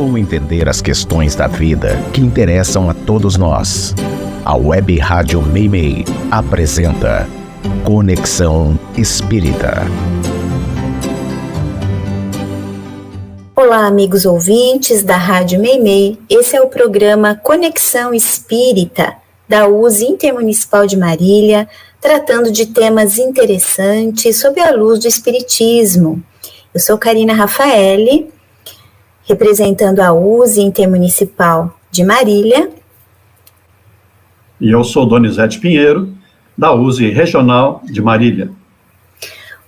Como entender as questões da vida que interessam a todos nós? A Web Rádio Meimei apresenta Conexão Espírita. Olá, amigos ouvintes da Rádio Meimei. Esse é o programa Conexão Espírita da USE Intermunicipal de Marília, tratando de temas interessantes sob a luz do Espiritismo. Eu sou Karina Rafaeli, representando a USE Intermunicipal de Marília. E eu sou Donizete Pinheiro, da USE Regional de Marília.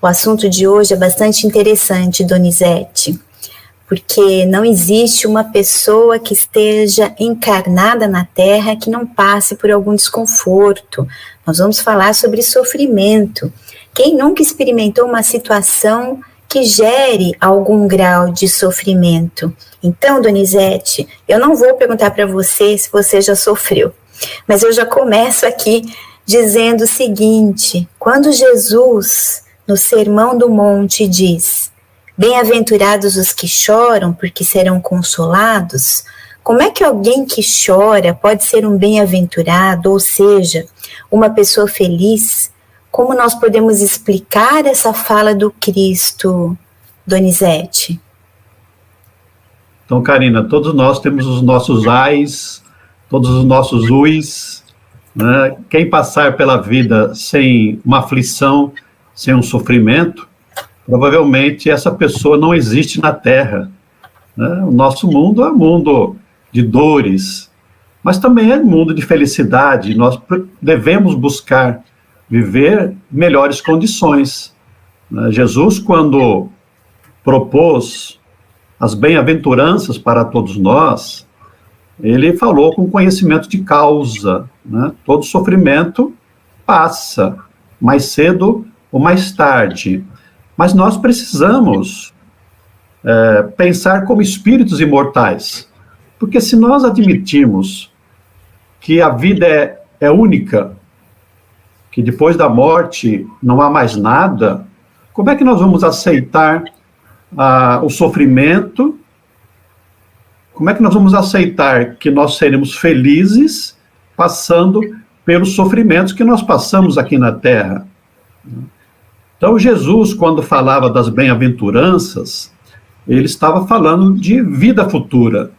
O assunto de hoje é bastante interessante, Donizete, porque não existe uma pessoa que esteja encarnada na Terra que não passe por algum desconforto. Nós vamos falar sobre sofrimento. Quem nunca experimentou uma situação que gere algum grau de sofrimento? Então, Donizete, eu não vou perguntar para você se você já sofreu, mas eu já começo aqui dizendo o seguinte: quando Jesus, no Sermão do Monte, diz: bem-aventurados os que choram, porque serão consolados, como é que alguém que chora pode ser um bem-aventurado, ou seja, uma pessoa feliz? Como nós podemos explicar essa fala do Cristo, Donizete? Então, Karina, todos nós temos os nossos ais, todos os nossos uis, né? Quem passar pela vida sem uma aflição, sem um sofrimento, provavelmente essa pessoa não existe na Terra, né? O nosso mundo é um mundo de dores, mas também é um mundo de felicidade. Nós devemos buscar viver melhores condições, né? Jesus, quando propôs as bem-aventuranças para todos nós, ele falou com conhecimento de causa, né? Todo sofrimento passa, mais cedo ou mais tarde. Mas nós precisamos pensar como espíritos imortais, porque se nós admitirmos que a vida é única, que depois da morte não há mais nada, como é que nós vamos aceitar o sofrimento? Como é que nós vamos aceitar que nós seremos felizes passando pelos sofrimentos que nós passamos aqui na Terra? Então, Jesus, quando falava das bem-aventuranças, ele estava falando de vida futura.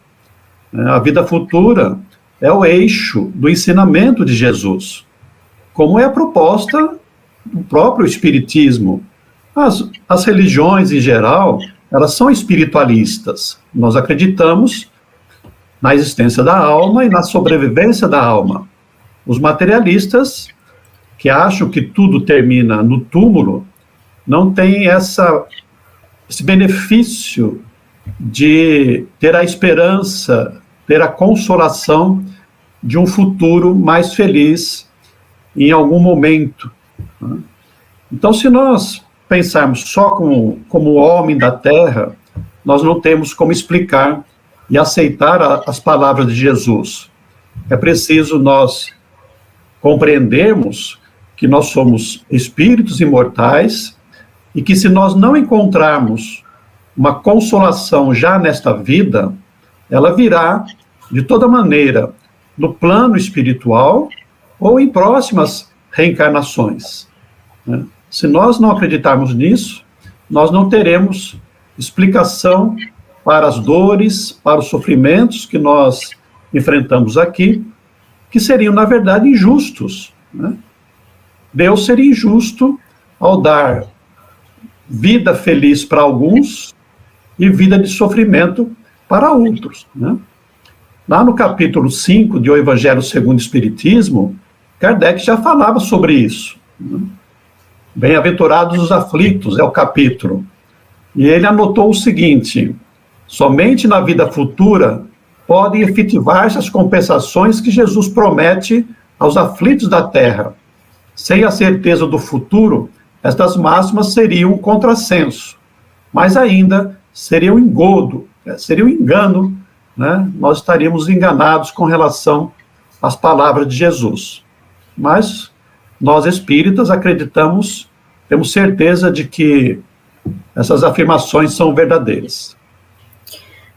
A vida futura é o eixo do ensinamento de Jesus, como é a proposta do próprio Espiritismo. As religiões, em geral, elas são espiritualistas. Nós acreditamos na existência da alma e na sobrevivência da alma. Os materialistas, que acham que tudo termina no túmulo, não têm esse benefício de ter a esperança, ter a consolação de um futuro mais feliz em algum momento. Então, se nós pensarmos só como homem da Terra, nós não temos como explicar e aceitar as palavras de Jesus. É preciso nós compreendermos que nós somos espíritos imortais e que, se nós não encontrarmos uma consolação já nesta vida, ela virá, de toda maneira, no plano espiritual ou em próximas reencarnações, né? Se nós não acreditarmos nisso, nós não teremos explicação para as dores, para os sofrimentos que nós enfrentamos aqui, que seriam, na verdade, injustos, né? Deus seria injusto ao dar vida feliz para alguns e vida de sofrimento para outros, né? Lá no capítulo 5 de O Evangelho segundo o Espiritismo, Kardec já falava sobre isso, né? Bem-aventurados os aflitos é o capítulo. E ele anotou o seguinte: somente na vida futura podem efetivar-se as compensações que Jesus promete aos aflitos da terra. Sem a certeza do futuro, estas máximas seriam um contrassenso, mas ainda seria um engodo, seria um engano, né? Nós estaríamos enganados com relação às palavras de Jesus. Mas nós espíritas acreditamos, temos certeza de que essas afirmações são verdadeiras.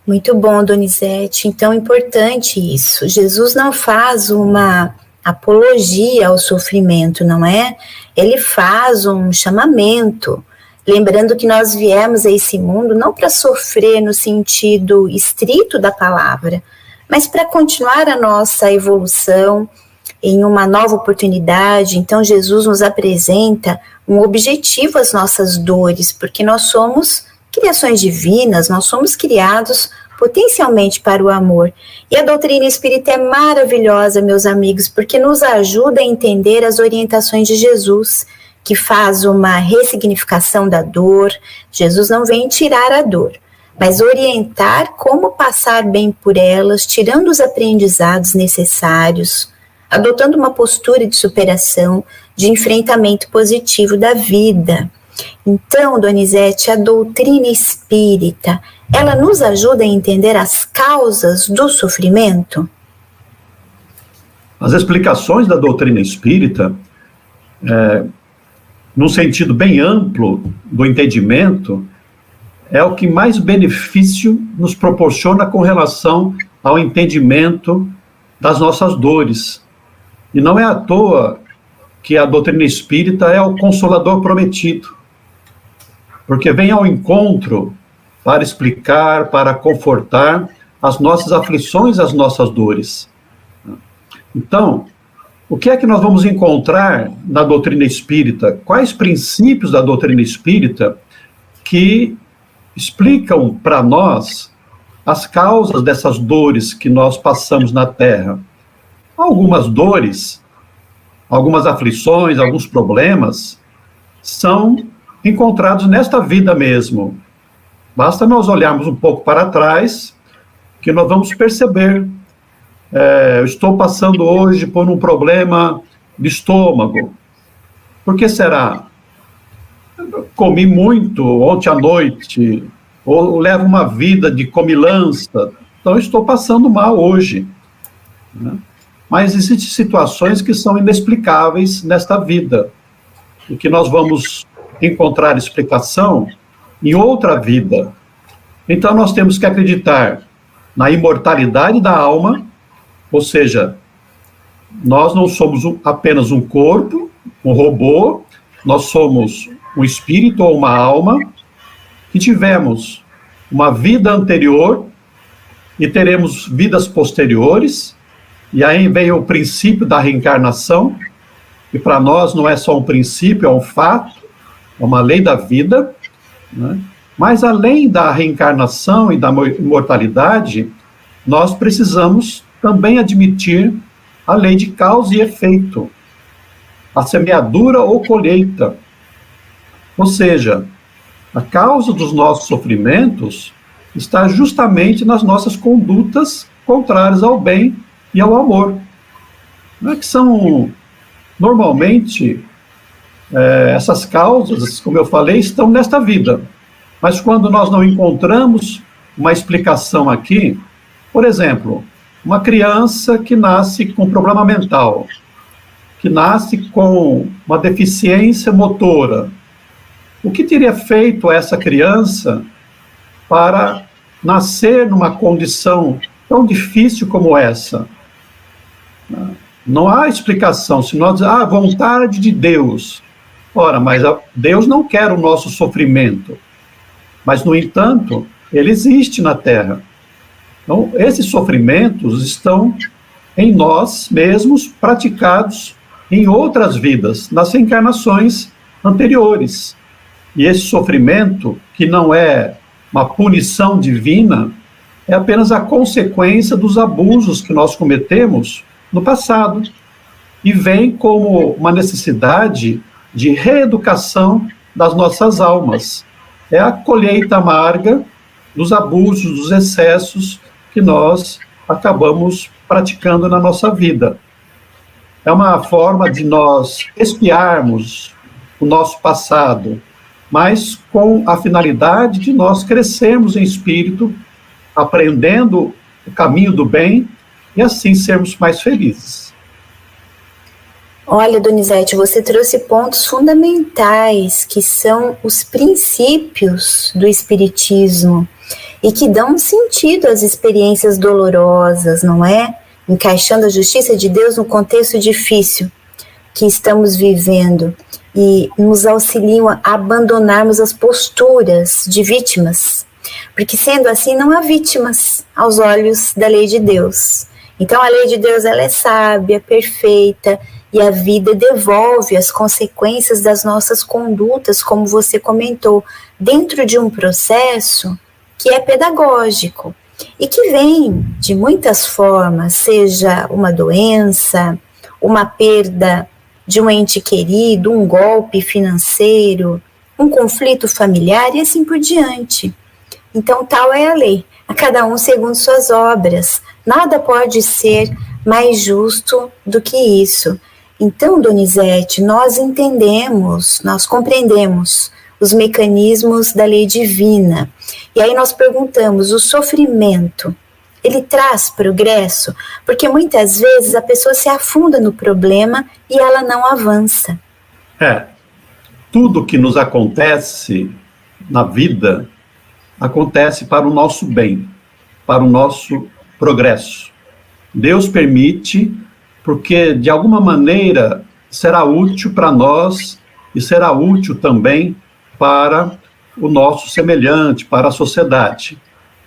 Muito bom, Donizete. Então, importante isso. Jesus não faz uma apologia ao sofrimento, não é? Ele faz um chamamento, lembrando que nós viemos a esse mundo não para sofrer no sentido estrito da palavra, mas para continuar a nossa evolução em uma nova oportunidade. Então, Jesus nos apresenta um objetivo às nossas dores, porque nós somos criações divinas, nós somos criados potencialmente para o amor. E a doutrina espírita é maravilhosa, meus amigos, porque nos ajuda a entender as orientações de Jesus, que faz uma ressignificação da dor. Jesus não vem tirar a dor, mas orientar como passar bem por elas, tirando os aprendizados necessários, adotando uma postura de superação, de enfrentamento positivo da vida. Então, Donizete, a doutrina espírita, ela nos ajuda a entender as causas do sofrimento? As explicações da doutrina espírita, num sentido bem amplo do entendimento, é o que mais benefício nos proporciona com relação ao entendimento das nossas dores. E não é à toa que a doutrina espírita é o consolador prometido, porque vem ao encontro para explicar, para confortar as nossas aflições, as nossas dores. Então, o que é que nós vamos encontrar na doutrina espírita? Quais princípios da doutrina espírita que explicam para nós as causas dessas dores que nós passamos na Terra? Algumas dores, algumas aflições, alguns problemas são encontrados nesta vida mesmo. Basta nós olharmos um pouco para trás que nós vamos perceber. Eu estou passando hoje por um problema de estômago. Por que será? Comi muito ontem à noite, ou levo uma vida de comilança, então estou passando mal hoje, né? Mas existem situações que são inexplicáveis nesta vida, e que nós vamos encontrar explicação em outra vida. Então nós temos que acreditar na imortalidade da alma, ou seja, nós não somos apenas um corpo, um robô, nós somos um espírito ou uma alma que tivemos uma vida anterior e teremos vidas posteriores, e aí vem o princípio da reencarnação, que para nós não é só um princípio, é um fato, é uma lei da vida, né? Mas além da reencarnação e da imortalidade, nós precisamos também admitir a lei de causa e efeito, a semeadura ou colheita. Ou seja, a causa dos nossos sofrimentos está justamente nas nossas condutas contrárias ao bem e ao amor, né, que são, normalmente, essas causas, como eu falei, estão nesta vida. Mas quando nós não encontramos uma explicação aqui, por exemplo, uma criança que nasce com problema mental, que nasce com uma deficiência motora, o que teria feito essa criança para nascer numa condição tão difícil como essa? Não há explicação. Se nós dizemos, vontade de Deus. Ora, mas Deus não quer o nosso sofrimento. Mas, no entanto, ele existe na Terra. Então, esses sofrimentos estão em nós mesmos, praticados em outras vidas, nas reencarnações anteriores. E esse sofrimento, que não é uma punição divina, é apenas a consequência dos abusos que nós cometemos no passado, e vem como uma necessidade de reeducação das nossas almas. É a colheita amarga dos abusos, dos excessos que nós acabamos praticando na nossa vida. É uma forma de nós expiarmos o nosso passado, mas com a finalidade de nós crescermos em espírito, aprendendo o caminho do bem, e assim sermos mais felizes. Olha, Donizete, você trouxe pontos fundamentais, que são os princípios do Espiritismo. e que dão sentido às experiências dolorosas, não é? Encaixando a justiça de Deus no contexto difícil que estamos vivendo e nos auxiliam a abandonarmos as posturas de vítimas, porque sendo assim não há vítimas aos olhos da lei de Deus. Então a lei de Deus ela é sábia, perfeita, e a vida devolve as consequências das nossas condutas, como você comentou, dentro de um processo que é pedagógico e que vem de muitas formas, seja uma doença, uma perda de um ente querido, um golpe financeiro, um conflito familiar e assim por diante. Então tal é a lei, a cada um segundo suas obras. Nada pode ser mais justo do que isso. Então, Donizete, nós entendemos, nós compreendemos os mecanismos da lei divina. E aí nós perguntamos, o sofrimento, ele traz progresso? Porque muitas vezes a pessoa se afunda no problema e ela não avança. Tudo que nos acontece na vida acontece para o nosso bem, para o nosso progresso. Deus permite, porque de alguma maneira será útil para nós e será útil também para o nosso semelhante, para a sociedade.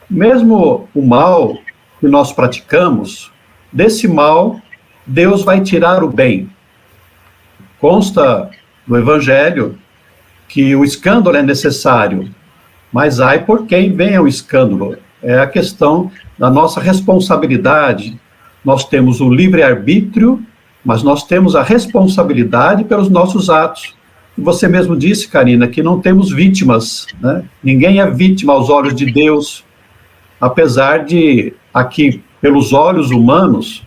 Mesmo o mal que nós praticamos, desse mal Deus vai tirar o bem. Consta no Evangelho que o escândalo é necessário, mas ai por quem venha o escândalo. É a questão da nossa responsabilidade. Nós temos o livre-arbítrio, mas nós temos a responsabilidade pelos nossos atos. Você mesmo disse, Karina, que não temos vítimas, né? Ninguém é vítima aos olhos de Deus, apesar de, aqui, pelos olhos humanos,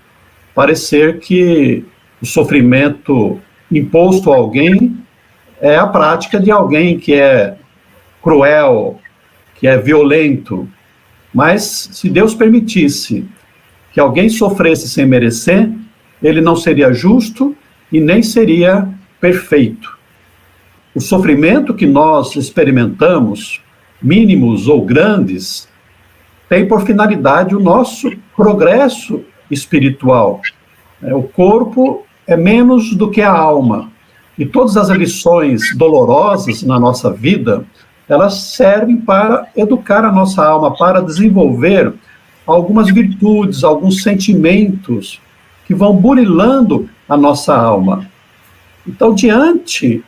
parecer que o sofrimento imposto a alguém é a prática de alguém que é cruel, que é violento. Mas, se Deus permitisse que alguém sofresse sem merecer, ele não seria justo e nem seria perfeito. O sofrimento que nós experimentamos, mínimos ou grandes, tem por finalidade o nosso progresso espiritual. O corpo é menos do que a alma. E todas as lições dolorosas na nossa vida, elas servem para educar a nossa alma, para desenvolver algumas virtudes, alguns sentimentos que vão burilando a nossa alma. Então, diante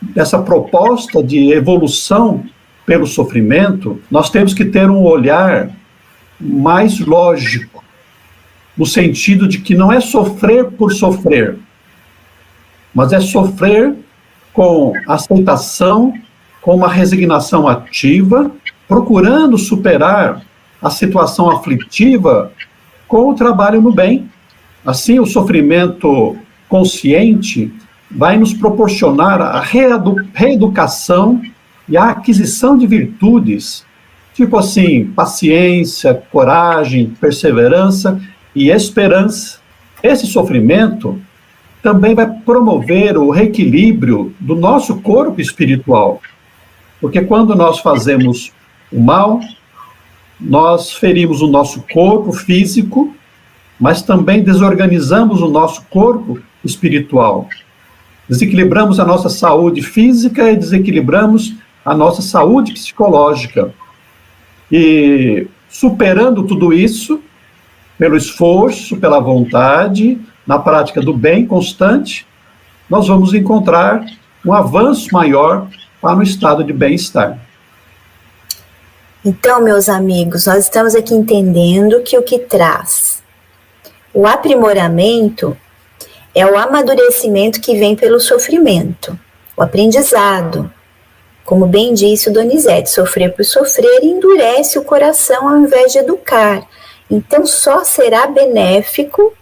dessa proposta de evolução pelo sofrimento, nós temos que ter um olhar mais lógico, no sentido de que não é sofrer por sofrer, mas é sofrer com aceitação, com uma resignação ativa, procurando superar a situação aflitiva com o trabalho no bem. Assim, o sofrimento consciente vai nos proporcionar a reeducação e a aquisição de virtudes, tipo assim, paciência, coragem, perseverança e esperança. Esse sofrimento também vai promover o reequilíbrio do nosso corpo espiritual, porque quando nós fazemos o mal, nós ferimos o nosso corpo físico, mas também desorganizamos o nosso corpo espiritual. Desequilibramos a nossa saúde física e desequilibramos a nossa saúde psicológica. E superando tudo isso, pelo esforço, pela vontade, na prática do bem constante, nós vamos encontrar um avanço maior para o estado de bem-estar. Então, meus amigos, nós estamos aqui entendendo que o que traz o aprimoramento é o amadurecimento que vem pelo sofrimento, o aprendizado. Como bem disse o Donizete, sofrer por sofrer endurece o coração ao invés de educar. Então, só será benéfico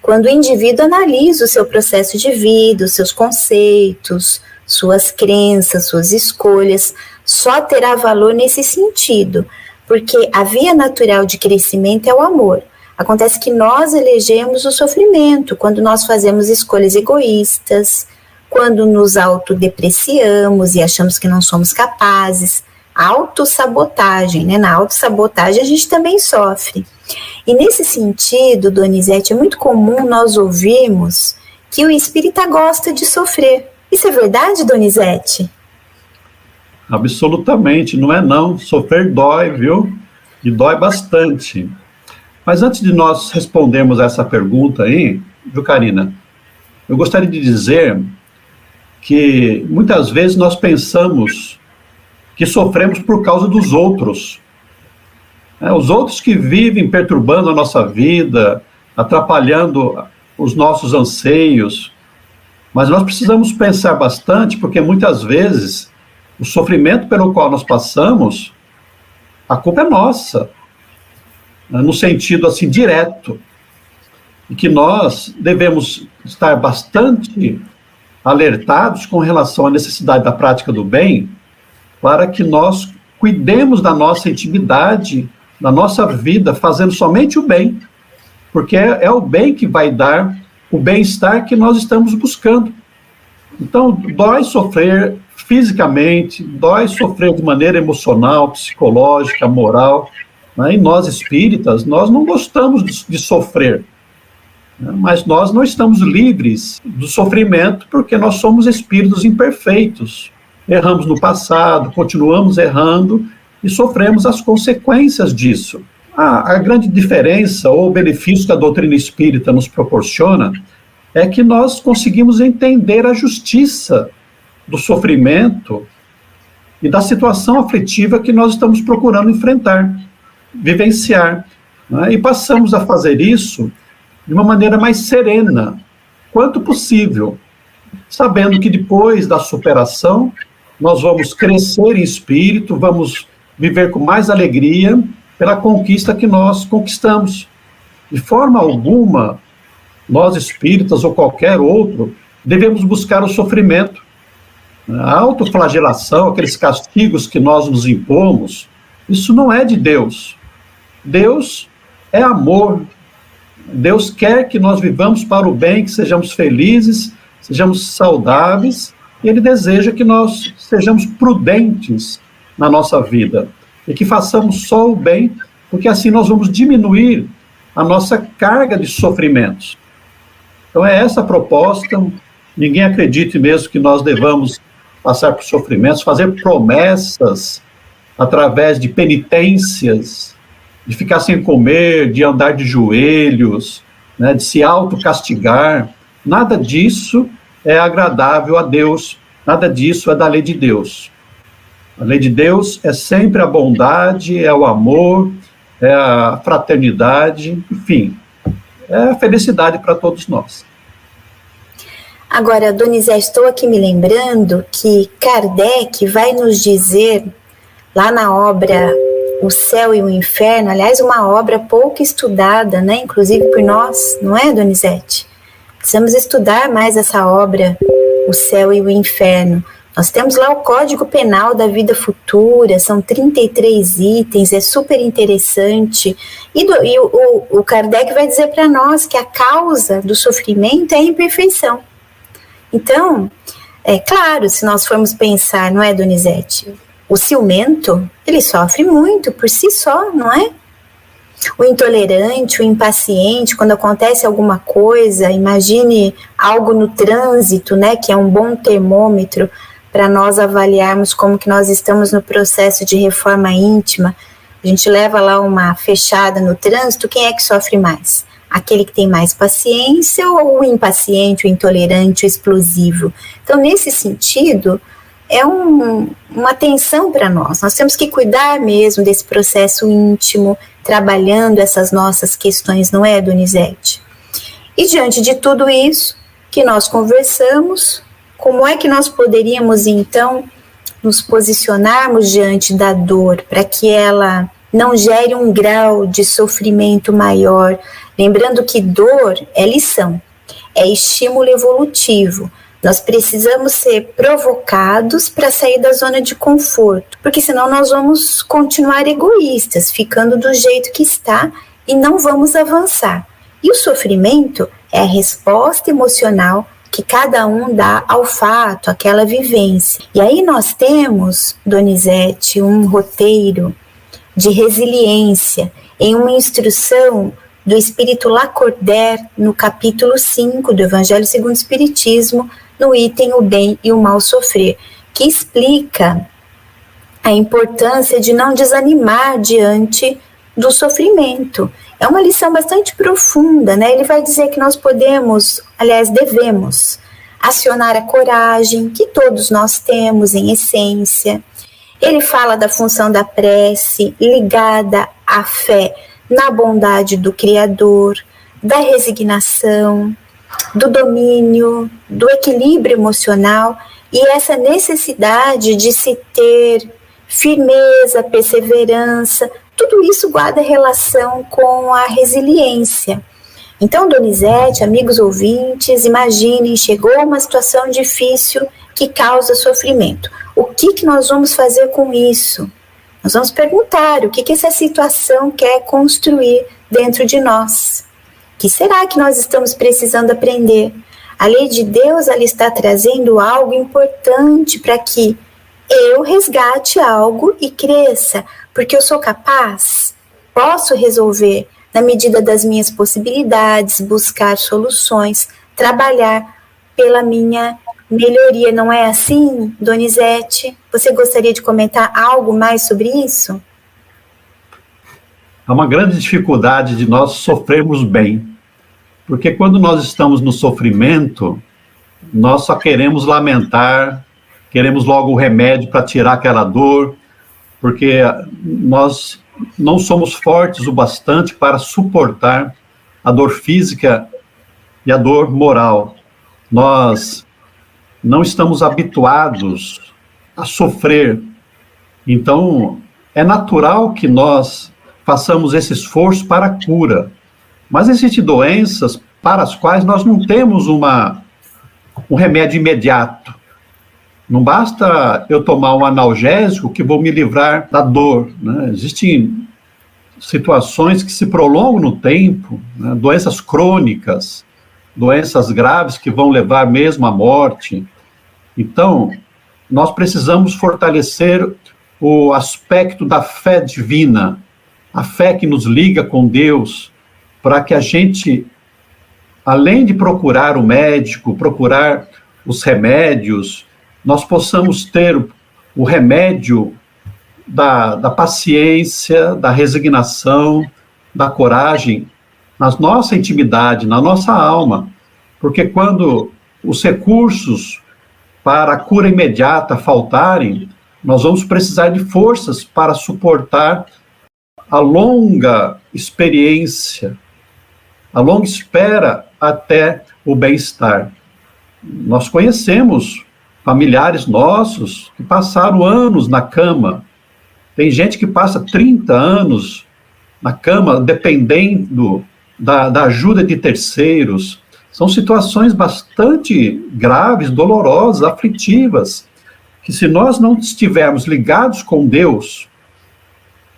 quando o indivíduo analisa o seu processo de vida, os seus conceitos, suas crenças, suas escolhas. Só terá valor nesse sentido, porque a via natural de crescimento é o amor. Acontece que nós elegemos o sofrimento quando nós fazemos escolhas egoístas, quando nos autodepreciamos e achamos que não somos capazes. autossabotagem, né? Na autossabotagem a gente também sofre. E nesse sentido, Donizete, é muito comum nós ouvirmos que o espírita gosta de sofrer. Isso é verdade, Donizete? Absolutamente, não é não. Sofrer dói, viu? E dói bastante. Mas antes de nós respondermos essa pergunta aí, viu, Karina? Eu gostaria de dizer que muitas vezes nós pensamos que sofremos por causa dos outros. Os outros que vivem perturbando a nossa vida, atrapalhando os nossos anseios. Mas nós precisamos pensar bastante, porque muitas vezes o sofrimento pelo qual nós passamos, a culpa é nossa, né, no sentido assim direto, e que nós devemos estar bastante alertados com relação à necessidade da prática do bem, para que nós cuidemos da nossa intimidade, da nossa vida, fazendo somente o bem, porque é o bem que vai dar o bem-estar que nós estamos buscando. Então, dói sofrer fisicamente, dói sofrer de maneira emocional, psicológica, moral, né? E nós espíritas, nós não gostamos de sofrer, né? Mas nós não estamos livres do sofrimento porque nós somos espíritos imperfeitos. Erramos no passado, continuamos errando e sofremos as consequências disso. A grande diferença ou benefício que a doutrina espírita nos proporciona é que nós conseguimos entender a justiça do sofrimento e da situação aflitiva que nós estamos procurando enfrentar, vivenciar, né? E passamos a fazer isso de uma maneira mais serena, quanto possível, sabendo que depois da superação nós vamos crescer em espírito, vamos viver com mais alegria pela conquista que nós conquistamos. De forma alguma, nós espíritas ou qualquer outro, devemos buscar o sofrimento. A autoflagelação, aqueles castigos que nós nos impomos, isso não é de Deus. Deus é amor. Deus quer que nós vivamos para o bem, que sejamos felizes, sejamos saudáveis, e Ele deseja que nós sejamos prudentes na nossa vida, e que façamos só o bem, porque assim nós vamos diminuir a nossa carga de sofrimentos. Então é essa a proposta. Ninguém acredite mesmo que nós devamos passar por sofrimentos, fazer promessas através de penitências, de ficar sem comer, de andar de joelhos, né, de se autocastigar. Nada disso é agradável a Deus, nada disso é da lei de Deus. A lei de Deus é sempre a bondade, é o amor, é a fraternidade, enfim, é a felicidade para todos nós. Agora, Donizete, estou aqui me lembrando que Kardec vai nos dizer, lá na obra O Céu e o Inferno, aliás, uma obra pouco estudada, né, inclusive por nós, não é, Donizete? Precisamos estudar mais essa obra, O Céu e o Inferno. Nós temos lá o Código Penal da Vida Futura, são 33 itens, é super interessante. E o Kardec vai dizer para nós que a causa do sofrimento é a imperfeição. Então, é claro, se nós formos pensar, não é, Donizete? O ciumento, ele sofre muito por si só, não é? O intolerante, o impaciente, quando acontece alguma coisa, imagine algo no trânsito, né, que é um bom termômetro para nós avaliarmos como que nós estamos no processo de reforma íntima. A gente leva lá uma fechada no trânsito, quem é que sofre mais? Aquele que tem mais paciência ou o impaciente, o intolerante, o explosivo? Então, nesse sentido, é uma atenção para nós. Nós temos que cuidar mesmo desse processo íntimo, trabalhando essas nossas questões, não é, Donizete? E diante de tudo isso que nós conversamos, como é que nós poderíamos, então, nos posicionarmos diante da dor para que ela não gere um grau de sofrimento maior? Lembrando que dor é lição, é estímulo evolutivo. Nós precisamos ser provocados para sair da zona de conforto, porque senão nós vamos continuar egoístas, ficando do jeito que está e não vamos avançar. E o sofrimento é a resposta emocional que cada um dá ao fato, àquela vivência. E aí nós temos, Donizete, um roteiro de resiliência em uma instrução do Espírito Lacordaire, no capítulo 5 do Evangelho segundo o Espiritismo, no item O Bem e o Mal Sofrer, que explica a importância de não desanimar diante do sofrimento. É uma lição bastante profunda, né? Ele vai dizer que nós podemos, aliás, devemos acionar a coragem que todos nós temos em essência. Ele fala da função da prece ligada à fé na bondade do Criador, da resignação, do domínio, do equilíbrio emocional e essa necessidade de se ter firmeza, perseverança, tudo isso guarda relação com a resiliência. Então, Donizete, amigos ouvintes, imaginem, chegou uma situação difícil que causa sofrimento. O que nós vamos fazer com isso? Nós vamos perguntar o que essa situação quer construir dentro de nós. O que será que nós estamos precisando aprender? A lei de Deus, ela está trazendo algo importante para que eu resgate algo e cresça, porque eu sou capaz, posso resolver na medida das minhas possibilidades, buscar soluções, trabalhar pela minha melhoria. Não é assim, Donizete? Você gostaria de comentar algo mais sobre isso? Há uma grande dificuldade de nós sofrermos bem, porque quando nós estamos no sofrimento, nós só queremos lamentar, queremos logo o remédio para tirar aquela dor, porque nós não somos fortes o bastante para suportar a dor física e a dor moral. Nós não estamos habituados a sofrer. Então, é natural que nós façamos esse esforço para a cura. Mas existem doenças para as quais nós não temos um remédio imediato. Não basta eu tomar um analgésico que vou me livrar da dor, né? Existem situações que se prolongam no tempo, né? Doenças crônicas, doenças graves que vão levar mesmo à morte. Então, nós precisamos fortalecer o aspecto da fé divina, a fé que nos liga com Deus, para que a gente, além de procurar o médico, procurar os remédios, nós possamos ter o remédio da paciência, da resignação, da coragem, na nossa intimidade, na nossa alma. Porque quando os recursos para a cura imediata faltarem, nós vamos precisar de forças para suportar a longa experiência, a longa espera até o bem-estar. Nós conhecemos familiares nossos que passaram anos na cama. Tem gente que passa 30 anos na cama dependendo da ajuda de terceiros. São situações bastante graves, dolorosas, aflitivas, que se nós não estivermos ligados com Deus,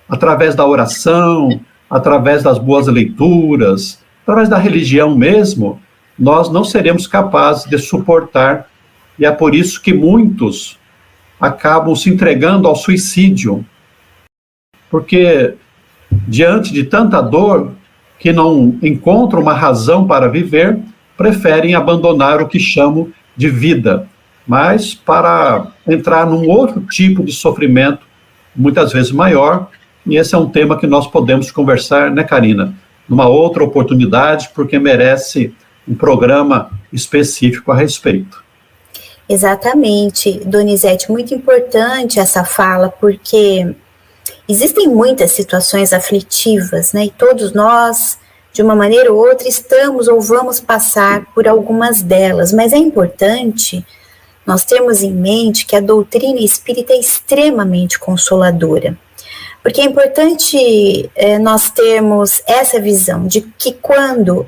através da oração, através das boas leituras, através da religião mesmo, nós não seremos capazes de suportar. E é por isso que muitos acabam se entregando ao suicídio, porque diante de tanta dor, que não encontram uma razão para viver, preferem abandonar o que chamam de vida, mas para entrar num outro tipo de sofrimento, muitas vezes maior, e esse é um tema que nós podemos conversar, né, Karina? Numa outra oportunidade, porque merece um programa específico a respeito. Exatamente, Donizete, muito importante essa fala, porque existem muitas situações aflitivas, né, e todos nós, de uma maneira ou outra, estamos ou vamos passar por algumas delas, mas é importante nós termos em mente que a doutrina espírita é extremamente consoladora, porque é importante nós termos essa visão de que quando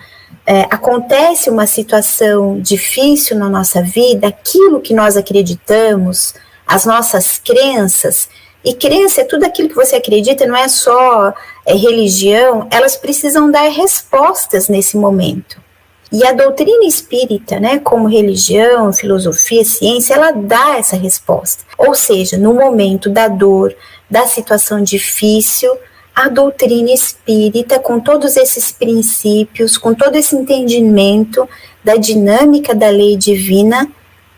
acontece uma situação difícil na nossa vida, aquilo que nós acreditamos, as nossas crenças, e crença é tudo aquilo que você acredita, não é só religião, elas precisam dar respostas nesse momento. E a doutrina espírita, né, como religião, filosofia, ciência, ela dá essa resposta. Ou seja, no momento da dor, da situação difícil, a doutrina espírita, com todos esses princípios, com todo esse entendimento da dinâmica da lei divina,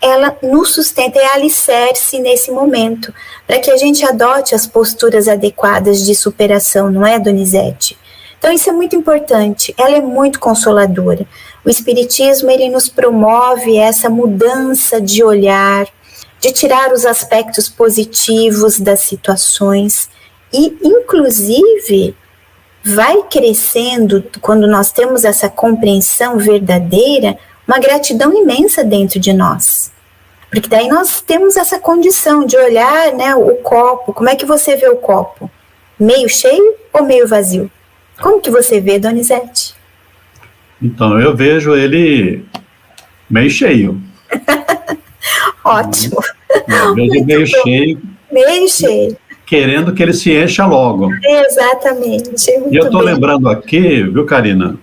ela nos sustenta, é alicerce nesse momento, para que a gente adote as posturas adequadas de superação, não é, Donizete? Então isso é muito importante, ela é muito consoladora. O Espiritismo, ele nos promove essa mudança de olhar, de tirar os aspectos positivos das situações e, inclusive, vai crescendo, quando nós temos essa compreensão verdadeira, uma gratidão imensa dentro de nós. Porque daí nós temos essa condição de olhar, né, o copo. Como é que você vê o copo? Meio cheio ou meio vazio? Como que você vê, Donizete? Então, eu vejo ele meio cheio. Ótimo. Eu vejo ele meio cheio. Meio cheio. Querendo que ele se encha logo. Exatamente. E eu estou lembrando aqui, viu, Karina,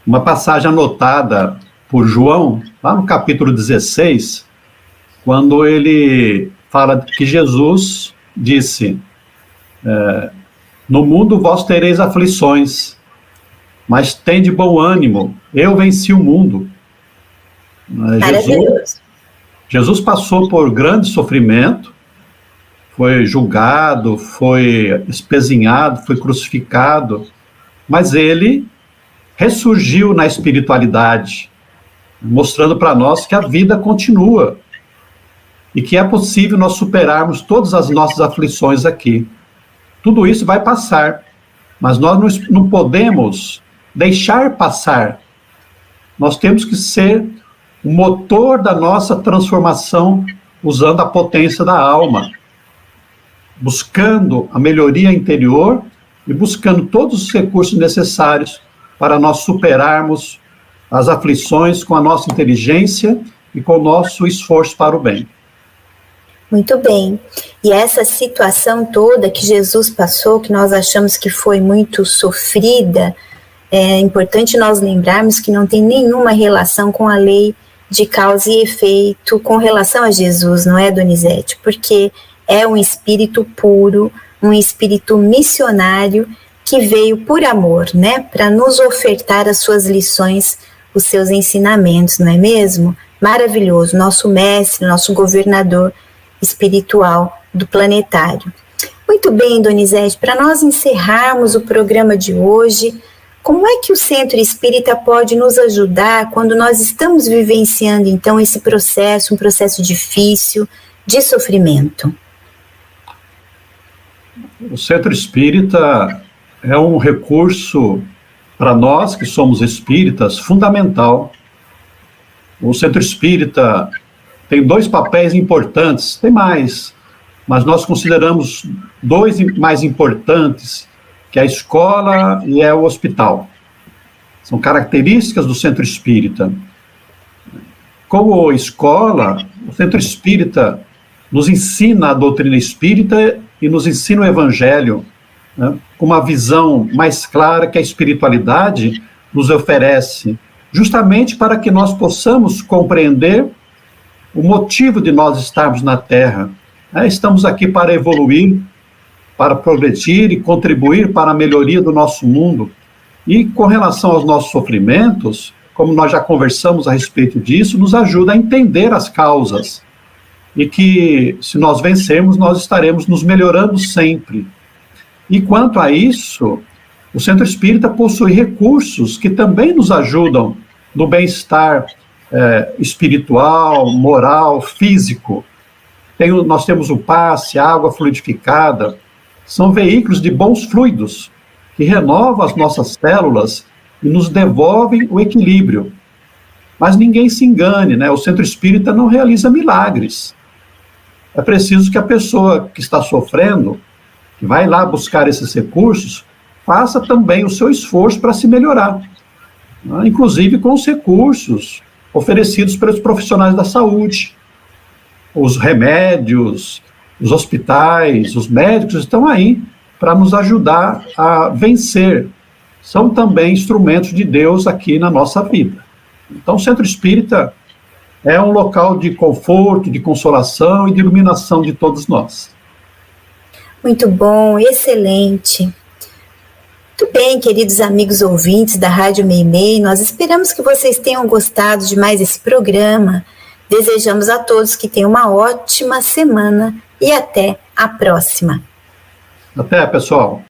uma passagem anotada por João, lá no capítulo 16, quando ele fala que Jesus disse, no mundo vós tereis aflições, mas tende bom ânimo, eu venci o mundo. Jesus passou por grande sofrimento, foi julgado, foi espezinhado, foi crucificado, mas ele ressurgiu na espiritualidade, mostrando para nós que a vida continua e que é possível nós superarmos todas as nossas aflições aqui. Tudo isso vai passar, mas nós não podemos deixar passar. Nós temos que ser o motor da nossa transformação usando a potência da alma, buscando a melhoria interior e buscando todos os recursos necessários para nós superarmos as aflições com a nossa inteligência e com o nosso esforço para o bem. Muito bem. E essa situação toda que Jesus passou, que nós achamos que foi muito sofrida, é importante nós lembrarmos que não tem nenhuma relação com a lei de causa e efeito com relação a Jesus, não é, Donizete? Porque é um espírito puro, um espírito missionário que veio por amor, né? Para nos ofertar as suas lições, os seus ensinamentos, não é mesmo? Maravilhoso, nosso mestre, nosso governador espiritual do planetário. Muito bem, Donizete, para nós encerrarmos o programa de hoje, como é que o Centro Espírita pode nos ajudar quando nós estamos vivenciando, então, esse processo, um processo difícil de sofrimento? O Centro Espírita é um recurso para nós que somos espíritas fundamental. O Centro Espírita tem dois papéis importantes, tem mais, mas nós consideramos dois mais importantes, que é a escola e é o hospital. São características do Centro Espírita. Como escola, o Centro Espírita nos ensina a doutrina espírita e nos ensina o Evangelho, né, com uma visão mais clara que a espiritualidade nos oferece, justamente para que nós possamos compreender o motivo de nós estarmos na Terra. Estamos aqui para evoluir, para progredir e contribuir para a melhoria do nosso mundo. E com relação aos nossos sofrimentos, como nós já conversamos a respeito disso, nos ajuda a entender as causas. E que, se nós vencermos, nós estaremos nos melhorando sempre. E quanto a isso, o Centro Espírita possui recursos que também nos ajudam no bem-estar espiritual, moral, físico. Nós temos o passe, a água fluidificada, são veículos de bons fluidos, que renovam as nossas células e nos devolvem o equilíbrio. Mas ninguém se engane, né? O Centro Espírita não realiza milagres. É preciso que a pessoa que está sofrendo, que vai lá buscar esses recursos, faça também o seu esforço para se melhorar, né? Inclusive com os recursos oferecidos pelos profissionais da saúde. Os remédios, os hospitais, os médicos estão aí para nos ajudar a vencer são também instrumentos de Deus aqui na nossa vida. Então, o Centro Espírita é um local de conforto, de consolação e de iluminação de todos nós. Muito bom, excelente. Muito bem, queridos amigos ouvintes da Rádio Meimei, nós esperamos que vocês tenham gostado de mais esse programa. Desejamos a todos que tenham uma ótima semana e até a próxima. Até, pessoal.